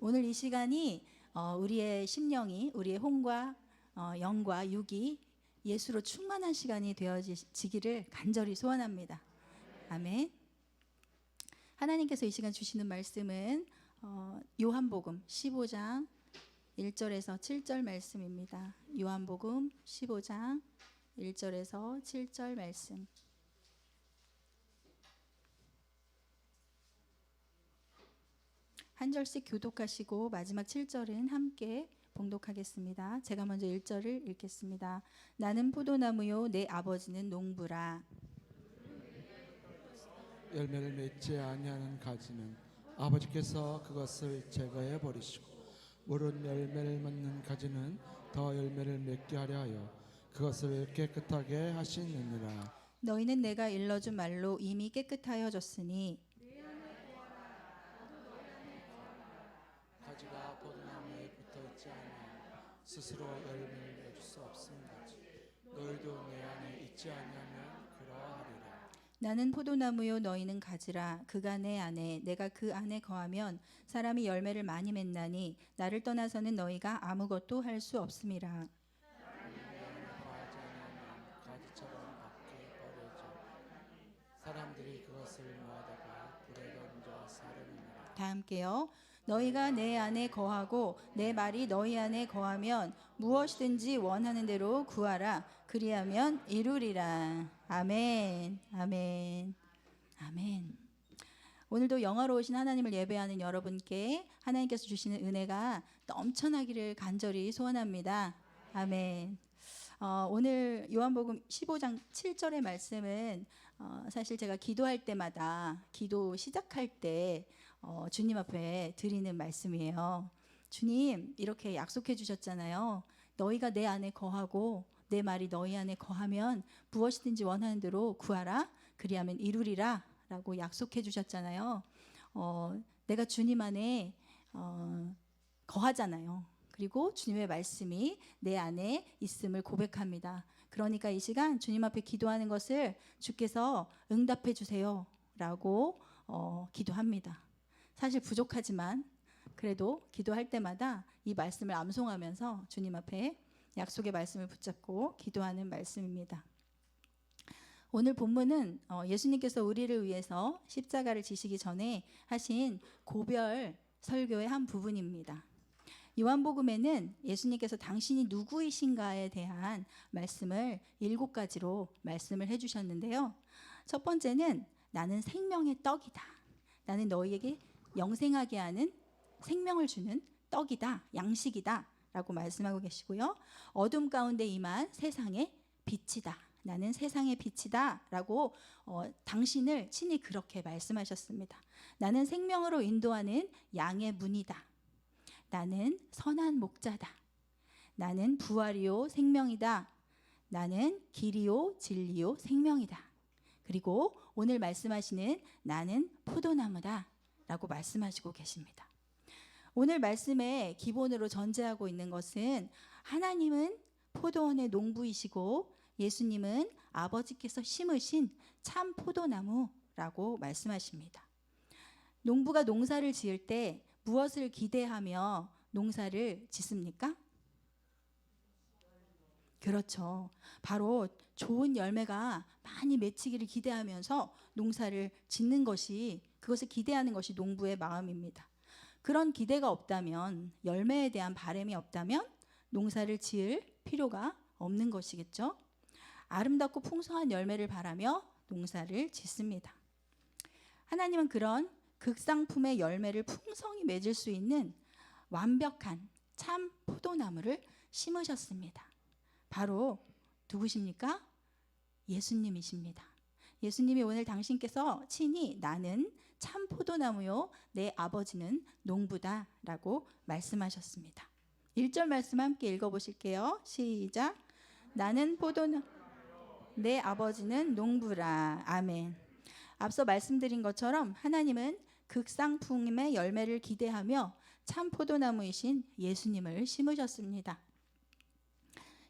오늘 이 시간이 우리의 심령이, 우리의 혼과 영과 육이 예수로 충만한 시간이 되어지기를 간절히 소원합니다. 아멘. 하나님께서 이 시간 주시는 말씀은 요한복음 15장 1절에서 7절 말씀입니다. 요한복음 15장 1절에서 7절 말씀. 한 절씩 교독하시고 마지막 7절은 함께 봉독하겠습니다. 제가 먼저 1절을 읽겠습니다. 나는 포도나무요 내 아버지는 농부라. 열매를 맺지 아니하는 가지는 아버지께서 그것을 제거해 버리시고 무른 열매를 맺는 가지는 더 열매를 맺게 하려 하여 그것을 깨끗하게 하시느니라. 너희는 내가 일러준 말로 이미 깨끗하여졌으니 가지가 포도나무에 붙어있지 않으면 스스로 열매를 맺을 수 없음같이 너희도 내 안에 있지 아니하면 그러하리라. 나는 포도나무요 너희는 가지라. 그가 내 안에 내가 그 안에 거하면 사람이 열매를 많이 맺나니 나를 떠나서는 너희가 아무것도 할 수 없음이라. 거하지 아니하면 가지처럼 밖에 버려져 사람들이 그것을 모아다가 불에 던져 사르느니라. 다 함께요. 너희가 내 안에 거하고 내 말이 너희 안에 거하면 무엇이든지 원하는 대로 구하라. 그리하면 이루리라. 아멘. 아멘. 아멘. 오늘도 영화로우신 하나님을 예배하는 여러분께 하나님께서 주시는 은혜가 넘쳐나기를 간절히 소원합니다. 아멘. 오늘 요한복음 15장 7절의 말씀은 사실 제가 기도할 때마다 기도 시작할 때 주님 앞에 드리는 말씀이에요. 주님 이렇게 약속해 주셨잖아요. 너희가 내 안에 거하고 내 말이 너희 안에 거하면 무엇이든지 원하는 대로 구하라. 그리하면 이루리라 라고 약속해 주셨잖아요. 내가 주님 안에 거하잖아요. 그리고 주님의 말씀이 내 안에 있음을 고백합니다. 그러니까 이 시간 주님 앞에 기도하는 것을 주께서 응답해 주세요 라고 기도합니다. 사실 부족하지만 그래도 기도할 때마다 이 말씀을 암송하면서 주님 앞에 약속의 말씀을 붙잡고 기도하는 말씀입니다. 오늘 본문은 예수님께서 우리를 위해서 십자가를 지시기 전에 하신 고별 설교의 한 부분입니다. 요한복음에는 예수님께서 당신이 누구이신가에 대한 말씀을 7가지로 말씀을 해주셨는데요. 첫 번째는 나는 생명의 떡이다. 나는 너희에게 영생하게 하는 생명을 주는 떡이다. 양식이다. 라고 말씀하고 계시고요. 어둠 가운데 임한 세상의 빛이다. 나는 세상의 빛이다. 라고 당신을 친히 그렇게 말씀하셨습니다. 나는 생명으로 인도하는 양의 문이다. 나는 선한 목자다. 나는 부활이요 생명이다. 나는 길이요 진리요 생명이다. 그리고 오늘 말씀하시는 나는 포도나무다 라고 말씀하시고 계십니다. 오늘 말씀에 기본으로 전제하고 있는 것은 하나님은 포도원의 농부이시고 예수님은 아버지께서 심으신 참 포도나무라고 말씀하십니다. 농부가 농사를 지을 때 무엇을 기대하며 농사를 짓습니까? 그렇죠. 바로 좋은 열매가 많이 맺히기를 기대하면서 농사를 짓는 것이, 그것을 기대하는 것이 농부의 마음입니다. 그런 기대가 없다면, 열매에 대한 바람이 없다면 농사를 지을 필요가 없는 것이겠죠. 아름답고 풍성한 열매를 바라며 농사를 짓습니다. 하나님은 그런 극상품의 열매를 풍성히 맺을 수 있는 완벽한 참 포도나무를 심으셨습니다. 바로 누구십니까? 예수님이십니다. 예수님이 오늘 당신께서 친히 나는 참 포도나무요 내 아버지는 농부다 라고 말씀하셨습니다. 1절 말씀 함께 읽어보실게요. 시작. 나는 포도나무 내 아버지는 농부라. 아멘. 앞서 말씀드린 것처럼 하나님은 극상품의 열매를 기대하며 참 포도나무이신 예수님을 심으셨습니다.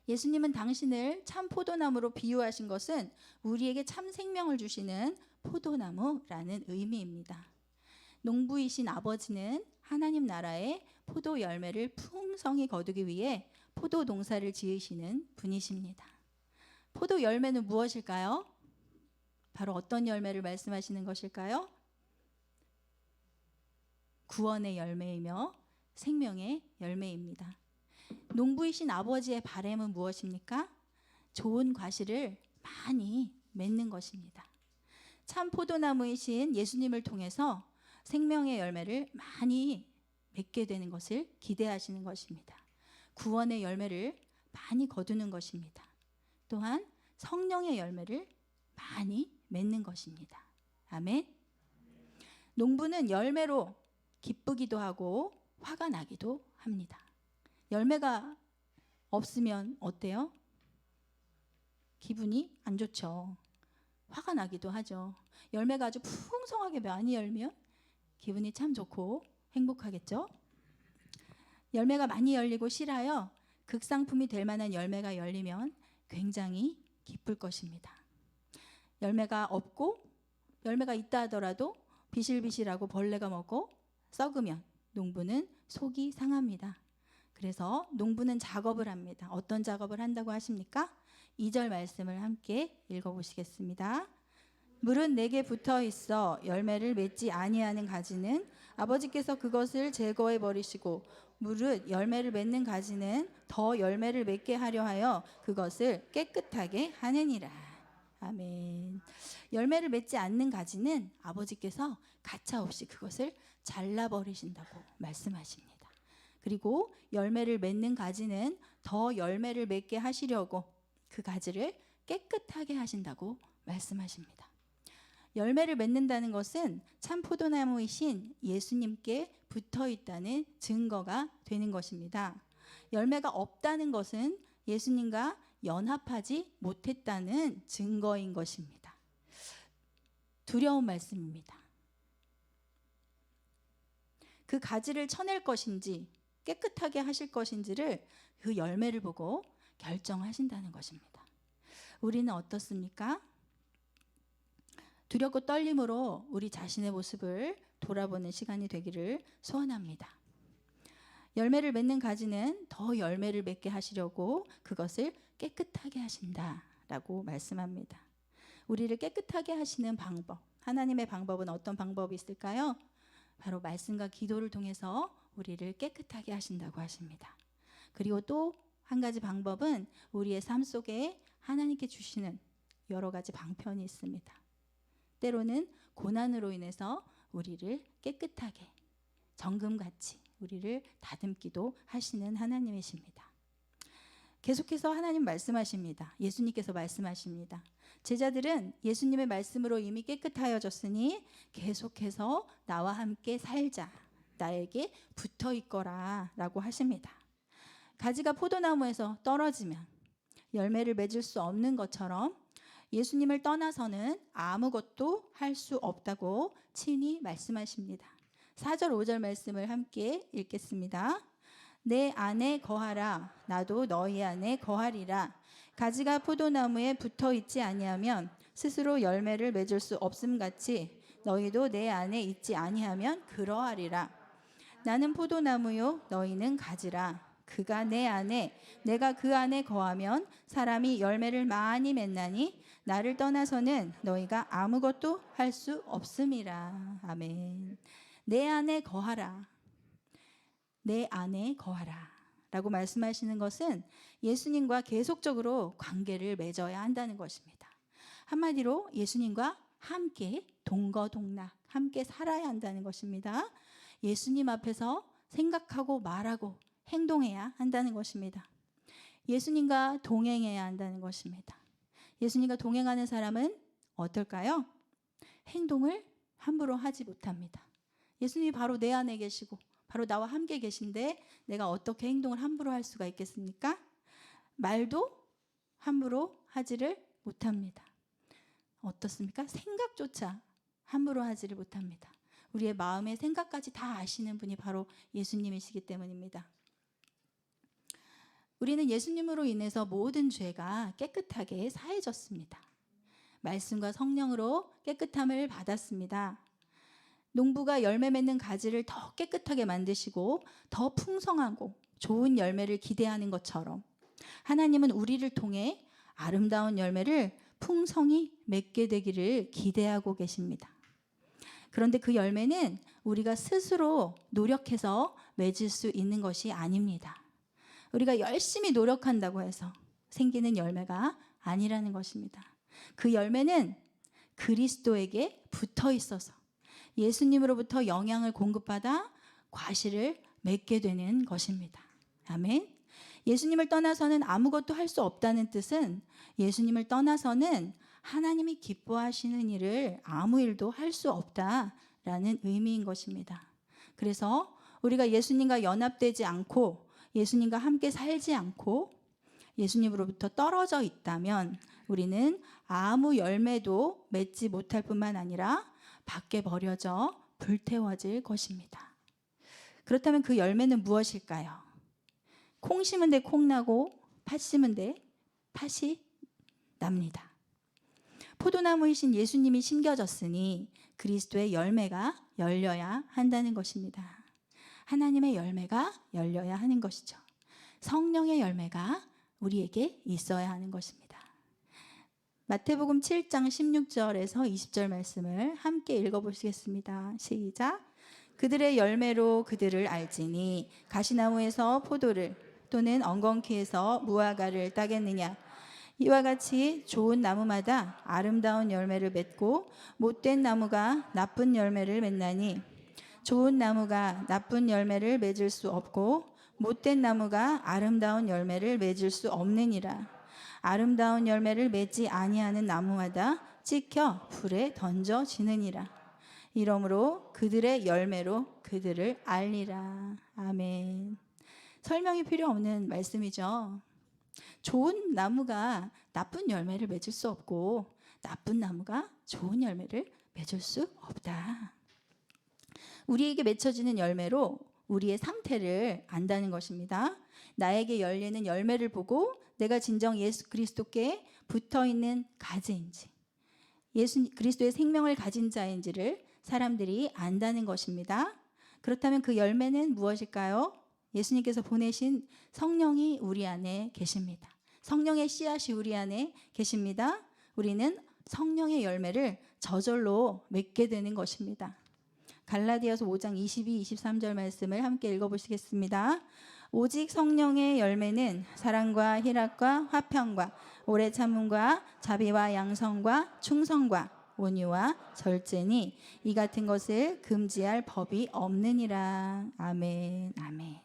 예수님은 당신을 참 포도나무로 비유하신 것은 우리에게 참 생명을 주시는 포도나무라는 의미입니다. 농부이신 아버지는 하나님 나라의 포도 열매를 풍성히 거두기 위해 포도 농사를 지으시는 분이십니다. 포도 열매는 무엇일까요? 바로 어떤 열매를 말씀하시는 것일까요? 구원의 열매이며 생명의 열매입니다. 농부이신 아버지의 바람은 무엇입니까? 좋은 과실을 많이 맺는 것입니다. 참 포도나무이신 예수님을 통해서 생명의 열매를 많이 맺게 되는 것을 기대하시는 것입니다. 구원의 열매를 많이 거두는 것입니다. 또한 성령의 열매를 많이 맺는 것입니다. 아멘. 농부는 열매로 기쁘기도 하고 화가 나기도 합니다. 열매가 없으면 어때요? 기분이 안 좋죠. 화가 나기도 하죠. 열매가 아주 풍성하게 많이 열면 기분이 참 좋고 행복하겠죠? 열매가 많이 열리고 실하여 극상품이 될 만한 열매가 열리면 굉장히 기쁠 것입니다. 열매가 없고 열매가 있다 하더라도 비실비실하고 벌레가 먹고 썩으면 농부는 속이 상합니다. 그래서 농부는 작업을 합니다. 어떤 작업을 한다고 하십니까? 2절 말씀을 함께 읽어보시겠습니다. 물은 내게 붙어 있어 열매를 맺지 아니하는 가지는 아버지께서 그것을 제거해 버리시고 무릇 열매를 맺는 가지는 더 열매를 맺게 하려 하여 그것을 깨끗하게 하느니라. 아멘. 열매를 맺지 않는 가지는 아버지께서 가차없이 그것을 잘라버리신다고 말씀하십니다. 그리고 열매를 맺는 가지는 더 열매를 맺게 하시려고 그 가지를 깨끗하게 하신다고 말씀하십니다. 열매를 맺는다는 것은 참 포도나무이신 예수님께 붙어 있다는 증거가 되는 것입니다. 열매가 없다는 것은 예수님과 연합하지 못했다는 증거인 것입니다. 두려운 말씀입니다. 그 가지를 쳐낼 것인지 깨끗하게 하실 것인지를 그 열매를 보고 결정하신다는 것입니다. 우리는 어떻습니까? 두렵고 떨림으로 우리 자신의 모습을 돌아보는 시간이 되기를 소원합니다. 열매를 맺는 가지는 더 열매를 맺게 하시려고 그것을 깨끗하게 하신다라고 말씀합니다. 우리를 깨끗하게 하시는 방법, 하나님의 방법은 어떤 방법이 있을까요? 바로 말씀과 기도를 통해서 우리를 깨끗하게 하신다고 하십니다. 그리고 또 한 가지 방법은 우리의 삶 속에 하나님께 주시는 여러 가지 방편이 있습니다. 때로는 고난으로 인해서 우리를 깨끗하게 정금같이 우리를 다듬기도 하시는 하나님이십니다. 계속해서 하나님 말씀하십니다. 예수님께서 말씀하십니다. 제자들은 예수님의 말씀으로 이미 깨끗하여졌으니 계속해서 나와 함께 살자. 나에게 붙어 있거라 라고 하십니다. 가지가 포도나무에서 떨어지면 열매를 맺을 수 없는 것처럼 예수님을 떠나서는 아무것도 할 수 없다고 친히 말씀하십니다. 4절 5절 말씀을 함께 읽겠습니다. 내 안에 거하라 나도 너희 안에 거하리라. 가지가 포도나무에 붙어 있지 아니하면 스스로 열매를 맺을 수 없음같이 너희도 내 안에 있지 아니하면 그러하리라. 나는 포도나무요 너희는 가지라. 그가 내 안에 내가 그 안에 거하면 사람이 열매를 많이 맺나니 나를 떠나서는 너희가 아무것도 할 수 없음이라. 아멘. 내 안에 거하라. 내 안에 거하라 라고 말씀하시는 것은 예수님과 계속적으로 관계를 맺어야 한다는 것입니다. 한마디로 예수님과 함께 동거동락 함께 살아야 한다는 것입니다. 예수님 앞에서 생각하고 말하고 행동해야 한다는 것입니다. 예수님과 동행해야 한다는 것입니다. 예수님과 동행하는 사람은 어떨까요? 행동을 함부로 하지 못합니다. 예수님이 바로 내 안에 계시고 바로 나와 함께 계신데 내가 어떻게 행동을 함부로 할 수가 있겠습니까? 말도 함부로 하지를 못합니다. 어떻습니까? 생각조차 함부로 하지를 못합니다. 우리의 마음의 생각까지 다 아시는 분이 바로 예수님이시기 때문입니다. 우리는 예수님으로 인해서 모든 죄가 깨끗하게 사해졌습니다. 말씀과 성령으로 깨끗함을 받았습니다. 농부가 열매 맺는 가지를 더 깨끗하게 만드시고 더 풍성하고 좋은 열매를 기대하는 것처럼 하나님은 우리를 통해 아름다운 열매를 풍성히 맺게 되기를 기대하고 계십니다. 그런데 그 열매는 우리가 스스로 노력해서 맺을 수 있는 것이 아닙니다. 우리가 열심히 노력한다고 해서 생기는 열매가 아니라는 것입니다. 그 열매는 그리스도에게 붙어 있어서 예수님으로부터 영향을 공급받아 과실을 맺게 되는 것입니다. 아멘. 예수님을 떠나서는 아무것도 할 수 없다는 뜻은 예수님을 떠나서는 하나님이 기뻐하시는 일을 아무 일도 할 수 없다라는 의미인 것입니다. 그래서 우리가 예수님과 연합되지 않고 예수님과 함께 살지 않고 예수님으로부터 떨어져 있다면 우리는 아무 열매도 맺지 못할 뿐만 아니라 밖에 버려져 불태워질 것입니다. 그렇다면 그 열매는 무엇일까요? 콩 심은 데 콩 나고 팥 심은 데 팥이 납니다. 포도나무이신 예수님이 심겨졌으니 그리스도의 열매가 열려야 한다는 것입니다. 하나님의 열매가 열려야 하는 것이죠. 성령의 열매가 우리에게 있어야 하는 것입니다. 마태복음 7장 16절에서 20절 말씀을 함께 읽어보시겠습니다. 시작. 그들의 열매로 그들을 알지니 가시나무에서 포도를 또는 엉겅퀴에서 무화과를 따겠느냐. 이와 같이 좋은 나무마다 아름다운 열매를 맺고 못된 나무가 나쁜 열매를 맺나니 좋은 나무가 나쁜 열매를 맺을 수 없고 못된 나무가 아름다운 열매를 맺을 수 없느니라. 아름다운 열매를 맺지 아니하는 나무마다 찍혀 불에 던져지느니라. 이러므로 그들의 열매로 그들을 알리라. 아멘. 설명이 필요 없는 말씀이죠. 좋은 나무가 나쁜 열매를 맺을 수 없고 나쁜 나무가 좋은 열매를 맺을 수 없다. 우리에게 맺혀지는 열매로 우리의 상태를 안다는 것입니다. 나에게 열리는 열매를 보고 내가 진정 예수 그리스도께 붙어있는 가지인지 예수 그리스도의 생명을 가진 자인지를 사람들이 안다는 것입니다. 그렇다면 그 열매는 무엇일까요? 예수님께서 보내신 성령이 우리 안에 계십니다. 성령의 씨앗이 우리 안에 계십니다. 우리는 성령의 열매를 저절로 맺게 되는 것입니다. 갈라디아서 5장 22, 23절 말씀을 함께 읽어보시겠습니다. 오직 성령의 열매는 사랑과 희락과 화평과 오래 참음과 자비와 양성과 충성과 온유와 절제니 이 같은 것을 금지할 법이 없느니라. 아멘. 아멘.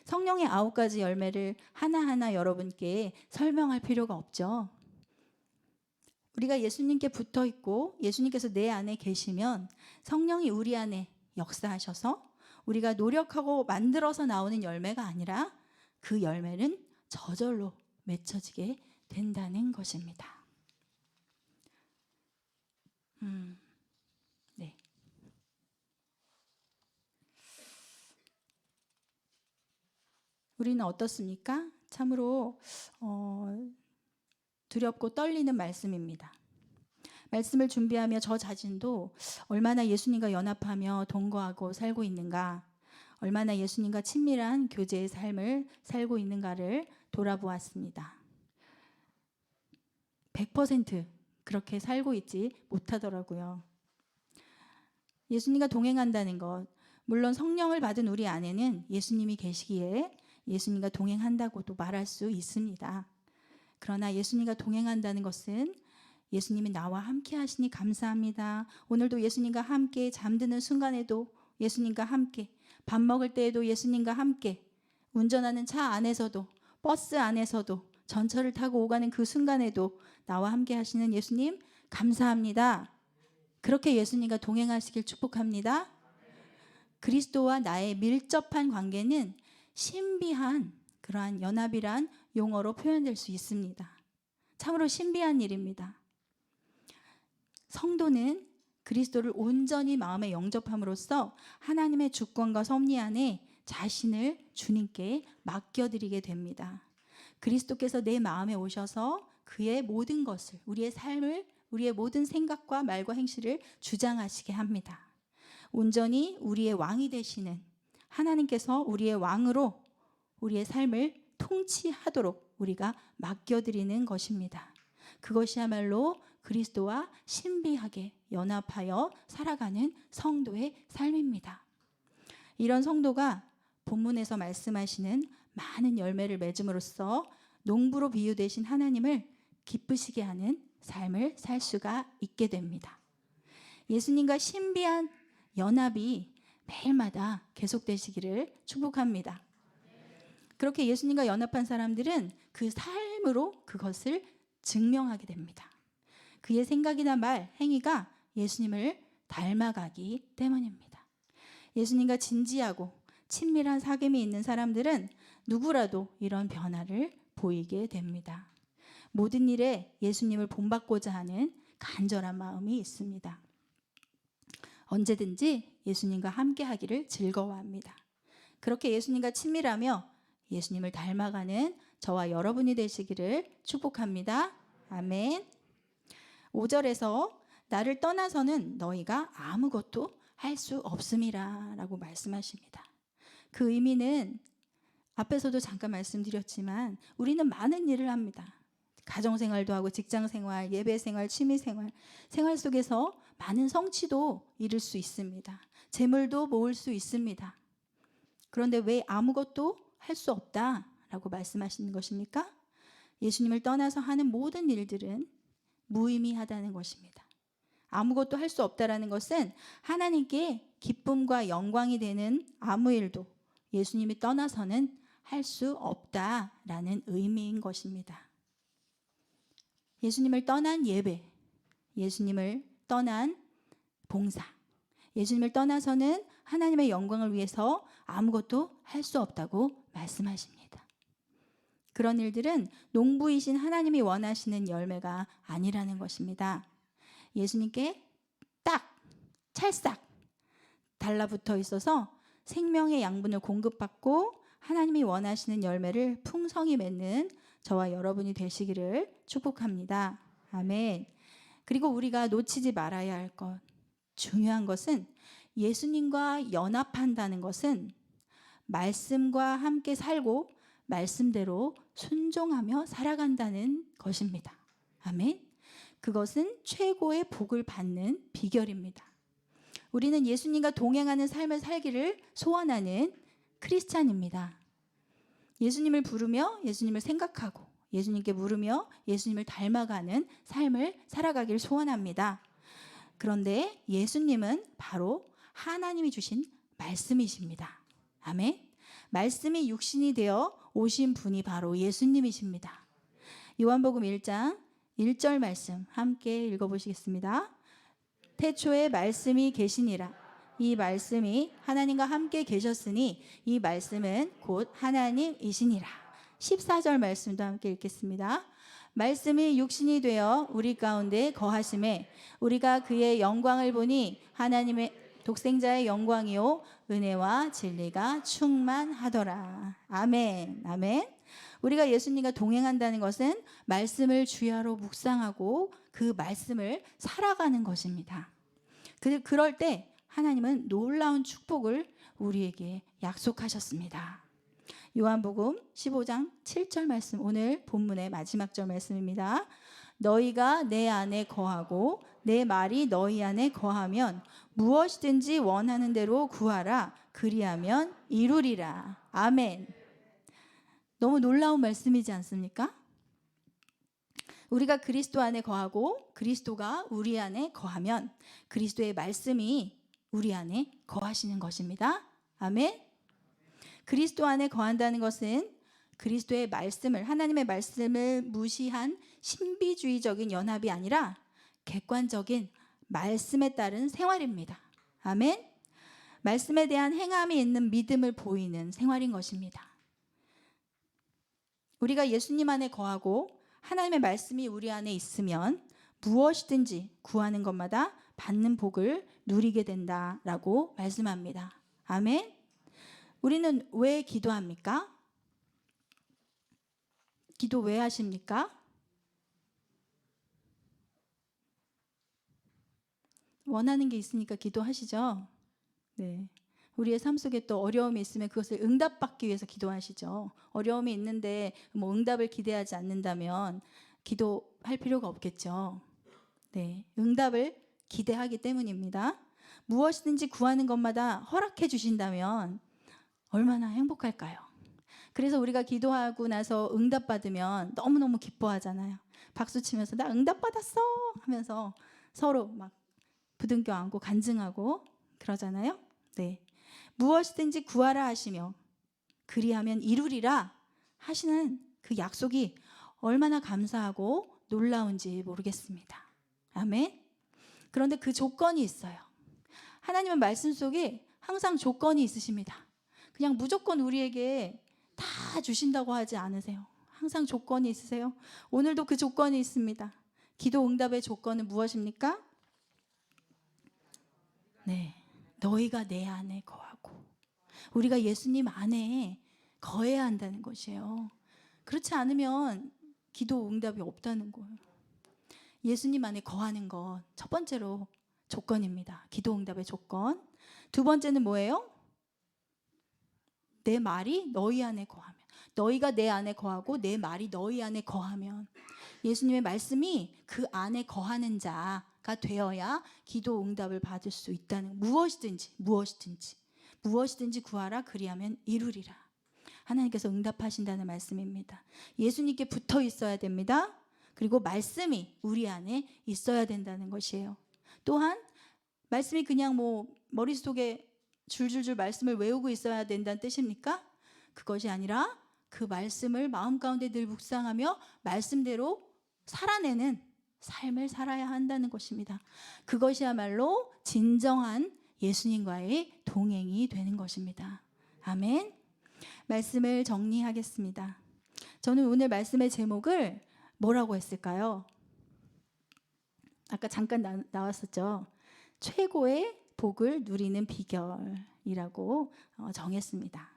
성령의 9가지 열매를 하나하나 여러분께 설명할 필요가 없죠. 우리가 예수님께 붙어 있고 예수님께서 내 안에 계시면 성령이 우리 안에 역사하셔서 우리가 노력하고 만들어서 나오는 열매가 아니라 그 열매는 저절로 맺혀지게 된다는 것입니다. 네. 우리는 어떻습니까? 참으로 두렵고 떨리는 말씀입니다. 말씀을 준비하며 저 자신도 얼마나 예수님과 연합하며 동거하고 살고 있는가, 얼마나 예수님과 친밀한 교제의 삶을 살고 있는가를 돌아보았습니다. 100% 그렇게 살고 있지 못하더라고요. 예수님과 동행한다는 것, 물론 성령을 받은 우리 안에는 예수님이 계시기에 예수님과 동행한다고도 말할 수 있습니다. 그러나 예수님과 동행한다는 것은 예수님이 나와 함께 하시니 감사합니다. 오늘도 예수님과 함께 잠드는 순간에도 예수님과 함께, 밥 먹을 때에도 예수님과 함께, 운전하는 차 안에서도, 버스 안에서도, 전철을 타고 오가는 그 순간에도 나와 함께 하시는 예수님 감사합니다. 그렇게 예수님과 동행하시길 축복합니다. 그리스도와 나의 밀접한 관계는 신비한 그러한 연합이란 용어로 표현될 수 있습니다. 참으로 신비한 일입니다. 성도는 그리스도를 온전히 마음에 영접함으로써 하나님의 주권과 섭리 안에 자신을 주님께 맡겨드리게 됩니다. 그리스도께서 내 마음에 오셔서 그의 모든 것을, 우리의 삶을, 우리의 모든 생각과 말과 행실을 주장하시게 합니다. 온전히 우리의 왕이 되시는 하나님께서 우리의 왕으로 우리의 삶을 통치하도록 우리가 맡겨드리는 것입니다. 그것이야말로 그리스도와 신비하게 연합하여 살아가는 성도의 삶입니다. 이런 성도가 본문에서 말씀하시는 많은 열매를 맺음으로써 농부로 비유되신 하나님을 기쁘시게 하는 삶을 살 수가 있게 됩니다. 예수님과 신비한 연합이 매일마다 계속되시기를 축복합니다. 그렇게 예수님과 연합한 사람들은 그 삶으로 그것을 증명하게 됩니다. 그의 생각이나 말, 행위가 예수님을 닮아가기 때문입니다. 예수님과 진지하고 친밀한 사귐이 있는 사람들은 누구라도 이런 변화를 보이게 됩니다. 모든 일에 예수님을 본받고자 하는 간절한 마음이 있습니다. 언제든지 예수님과 함께 하기를 즐거워합니다. 그렇게 예수님과 친밀하며 예수님을 닮아가는 저와 여러분이 되시기를 축복합니다. 아멘. 5절에서 나를 떠나서는 너희가 아무것도 할 수 없음이라 라고 말씀하십니다. 그 의미는 앞에서도 잠깐 말씀드렸지만 우리는 많은 일을 합니다. 가정생활도 하고 직장생활, 예배생활, 취미생활, 생활 속에서 많은 성취도 이룰 수 있습니다. 재물도 모을 수 있습니다. 그런데 왜 아무것도 할 수 없다라고 말씀하시는 것입니까? 예수님을 떠나서 하는 모든 일들은 무의미하다는 것입니다. 아무것도 할 수 없다라는 것은 하나님께 기쁨과 영광이 되는 아무 일도 예수님이 떠나서는 할 수 없다라는 의미인 것입니다. 예수님을 떠난 예배, 예수님을 떠난 봉사, 예수님을 떠나서는 하나님의 영광을 위해서 아무것도 할 수 없다고 말씀하십니다. 그런 일들은 농부이신 하나님이 원하시는 열매가 아니라는 것입니다. 예수님께 딱 찰싹 달라붙어 있어서 생명의 양분을 공급받고 하나님이 원하시는 열매를 풍성히 맺는 저와 여러분이 되시기를 축복합니다. 아멘. 그리고 우리가 놓치지 말아야 할 것, 중요한 것은 예수님과 연합한다는 것은 말씀과 함께 살고 말씀대로 순종하며 살아간다는 것입니다. 아멘. 그것은 최고의 복을 받는 비결입니다. 우리는 예수님과 동행하는 삶을 살기를 소원하는 크리스찬입니다. 예수님을 부르며 예수님을 생각하고 예수님께 물으며 예수님을 닮아가는 삶을 살아가길 소원합니다. 그런데 예수님은 바로 하나님이 주신 말씀이십니다. 아멘. 말씀이 육신이 되어 오신 분이 바로 예수님이십니다. 요한복음 1장 1절 말씀 함께 읽어보시겠습니다. 태초에 말씀이 계시니라. 이 말씀이 하나님과 함께 계셨으니 이 말씀은 곧 하나님이시니라. 14절 말씀도 함께 읽겠습니다. 말씀이 육신이 되어 우리 가운데 거하심에 우리가 그의 영광을 보니 하나님의 독생자의 영광이요 은혜와 진리가 충만하더라. 아멘. 아멘. 우리가 예수님과 동행한다는 것은 말씀을 주야로 묵상하고 그 말씀을 살아가는 것입니다. 그럴 때 하나님은 놀라운 축복을 우리에게 약속하셨습니다. 요한복음 15장 7절 말씀, 오늘 본문의 마지막 절 말씀입니다. 너희가 내 안에 거하고 내 말이 너희 안에 거하면 무엇이든지 원하는 대로 구하라. 그리하면 이루리라. 아멘. 너무 놀라운 말씀이지 않습니까? 우리가 그리스도 안에 거하고 그리스도가 우리 안에 거하면 그리스도의 말씀이 우리 안에 거하시는 것입니다. 아멘. 그리스도 안에 거한다는 것은 그리스도의 말씀을, 하나님의 말씀을 무시한 신비주의적인 연합이 아니라 객관적인 말씀에 따른 생활입니다. 아멘. 말씀에 대한 행함이 있는 믿음을 보이는 생활인 것입니다. 우리가 예수님 안에 거하고 하나님의 말씀이 우리 안에 있으면 무엇이든지 구하는 것마다 받는 복을 누리게 된다라고 말씀합니다. 아멘. 우리는 왜 기도합니까? 기도 왜 하십니까? 원하는 게 있으니까 기도하시죠. 네. 우리의 삶 속에 또 어려움이 있으면 그것을 응답받기 위해서 기도하시죠. 어려움이 있는데 뭐 응답을 기대하지 않는다면 기도할 필요가 없겠죠. 네. 응답을 기대하기 때문입니다. 무엇이든지 구하는 것마다 허락해 주신다면 얼마나 행복할까요? 그래서 우리가 기도하고 나서 응답받으면 너무너무 기뻐하잖아요. 박수 치면서 나 응답받았어 하면서 서로 막 부둥켜 안고 간증하고 그러잖아요. 네. 무엇이든지 구하라 하시며 그리하면 이루리라 하시는 그 약속이 얼마나 감사하고 놀라운지 모르겠습니다. 아멘. 그런데 그 조건이 있어요. 하나님은 말씀 속에 항상 조건이 있으십니다. 그냥 무조건 우리에게 다 주신다고 하지 않으세요. 항상 조건이 있으세요. 오늘도 그 조건이 있습니다. 기도 응답의 조건은 무엇입니까? 네. 너희가 내 안에 거하고 우리가 예수님 안에 거해야 한다는 것이에요. 그렇지 않으면 기도 응답이 없다는 거예요. 예수님 안에 거하는 것 첫 번째로 조건입니다. 기도 응답의 조건. 두 번째는 뭐예요? 내 말이 너희 안에 거하면. 너희가 내 안에 거하고 내 말이 너희 안에 거하면. 예수님의 말씀이 그 안에 거하는 자가 되어야 기도 응답을 받을 수 있다는, 무엇이든지 구하라 그리하면 이루리라. 하나님께서 응답하신다는 말씀입니다. 예수님께 붙어 있어야 됩니다. 그리고 말씀이 우리 안에 있어야 된다는 것이에요. 또한 말씀이 그냥 뭐 머릿속에 줄줄줄 말씀을 외우고 있어야 된다는 뜻입니까? 그것이 아니라 그 말씀을 마음 가운데 늘 묵상하며 말씀대로 살아내는 삶을 살아야 한다는 것입니다. 그것이야말로 진정한 예수님과의 동행이 되는 것입니다. 아멘. 말씀을 정리하겠습니다. 저는 오늘 말씀의 제목을 뭐라고 했을까요? 아까 잠깐 나왔었죠. 최고의 복을 누리는 비결이라고 정했습니다.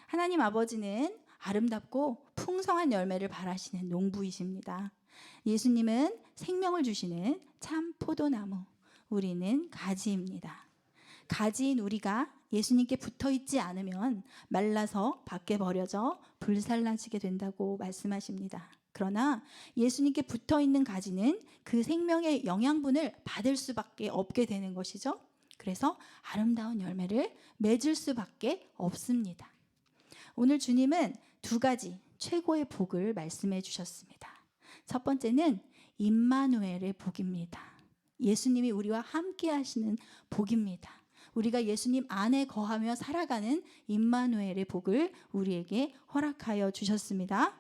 하나님 아버지는 아름답고 풍성한 열매를 바라시는 농부이십니다. 예수님은 생명을 주시는 참 포도나무, 우리는 가지입니다. 가지인 우리가 예수님께 붙어 있지 않으면 말라서 밖에 버려져 불살라지게 된다고 말씀하십니다. 그러나 예수님께 붙어 있는 가지는 그 생명의 영양분을 받을 수밖에 없게 되는 것이죠. 그래서 아름다운 열매를 맺을 수밖에 없습니다. 오늘 주님은 두 가지 최고의 복을 말씀해 주셨습니다. 첫 번째는 임마누엘의 복입니다. 예수님이 우리와 함께 하시는 복입니다. 우리가 예수님 안에 거하며 살아가는 임마누엘의 복을 우리에게 허락하여 주셨습니다.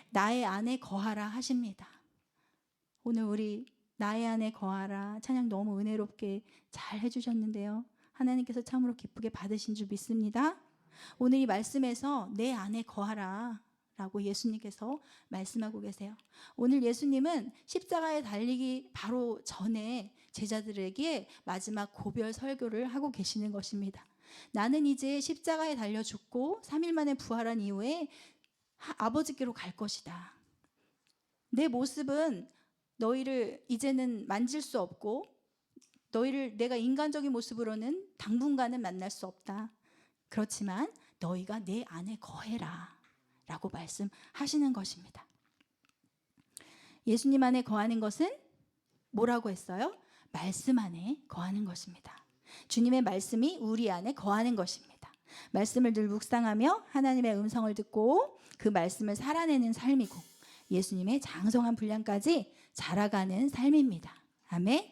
나의 안에 거하라 하십니다. 오늘 우리 나의 안에 거하라 찬양 너무 은혜롭게 잘 해주셨는데요. 하나님께서 참으로 기쁘게 받으신 줄 믿습니다. 오늘 이 말씀에서 내 안에 거하라 라고 예수님께서 말씀하고 계세요. 오늘 예수님은 십자가에 달리기 바로 전에 제자들에게 마지막 고별 설교를 하고 계시는 것입니다. 나는 이제 십자가에 달려 죽고 3일 만에 부활한 이후에 아버지께로 갈 것이다. 내 모습은 너희를 이제는 만질 수 없고 너희를 내가 인간적인 모습으로는 당분간은 만날 수 없다. 그렇지만 너희가 내 안에 거해라 라고 말씀하시는 것입니다. 예수님 안에 거하는 것은 뭐라고 했어요? 말씀 안에 거하는 것입니다. 주님의 말씀이 우리 안에 거하는 것입니다. 말씀을 늘 묵상하며 하나님의 음성을 듣고 그 말씀을 살아내는 삶이고 예수님의 장성한 분량까지 자라가는 삶입니다. 아멘.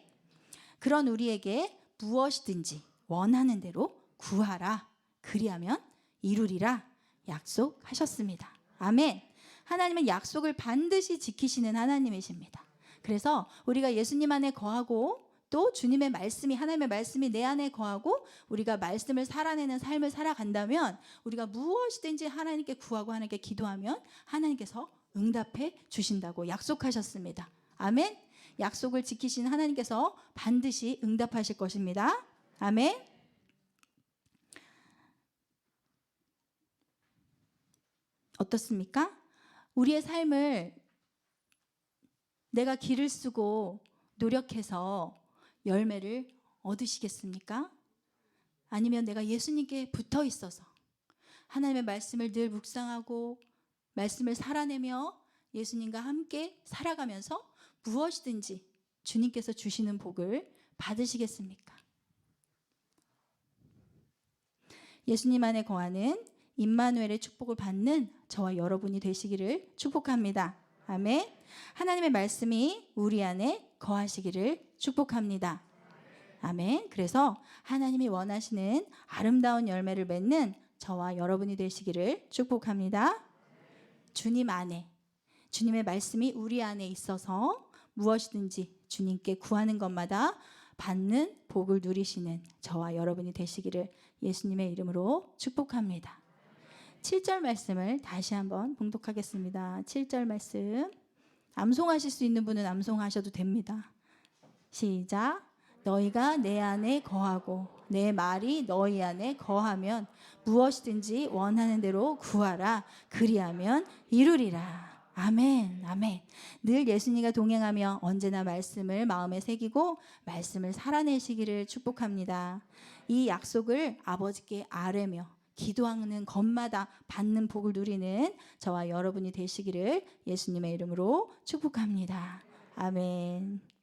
그런 우리에게 무엇이든지 원하는 대로 구하라 그리하면 이루리라 약속하셨습니다. 아멘. 하나님은 약속을 반드시 지키시는 하나님이십니다. 그래서 우리가 예수님 안에 거하고 또 주님의 말씀이 하나님의 말씀이 내 안에 거하고 우리가 말씀을 살아내는 삶을 살아간다면 우리가 무엇이든지 하나님께 구하고 하나님께 기도하면 하나님께서 응답해 주신다고 약속하셨습니다. 아멘. 약속을 지키신 하나님께서 반드시 응답하실 것입니다. 아멘. 어떻습니까? 우리의 삶을 내가 길을 쓰고 노력해서 열매를 얻으시겠습니까? 아니면 내가 예수님께 붙어 있어서 하나님의 말씀을 늘 묵상하고 말씀을 살아내며 예수님과 함께 살아가면서 무엇이든지 주님께서 주시는 복을 받으시겠습니까? 예수님 안에 거하는 임마누엘의 축복을 받는 저와 여러분이 되시기를 축복합니다. 아멘. 하나님의 말씀이 우리 안에 거하시기를 축복합니다. 아멘. 그래서 하나님이 원하시는 아름다운 열매를 맺는 저와 여러분이 되시기를 축복합니다. 주님 안에, 주님의 말씀이 우리 안에 있어서 무엇이든지 주님께 구하는 것마다 받는 복을 누리시는 저와 여러분이 되시기를 예수님의 이름으로 축복합니다. 7절 말씀을 다시 한번 봉독하겠습니다. 7절 말씀. 암송하실 수 있는 분은 암송하셔도 됩니다. 시작. 너희가 내 안에 거하고 내 말이 너희 안에 거하면 무엇이든지 원하는 대로 구하라. 그리하면 이루리라. 아멘, 아멘. 늘 예수님과 동행하며 언제나 말씀을 마음에 새기고 말씀을 살아내시기를 축복합니다. 이 약속을 아버지께 아뢰며 기도하는 것마다 받는 복을 누리는 저와 여러분이 되시기를 예수님의 이름으로 축복합니다. 아멘.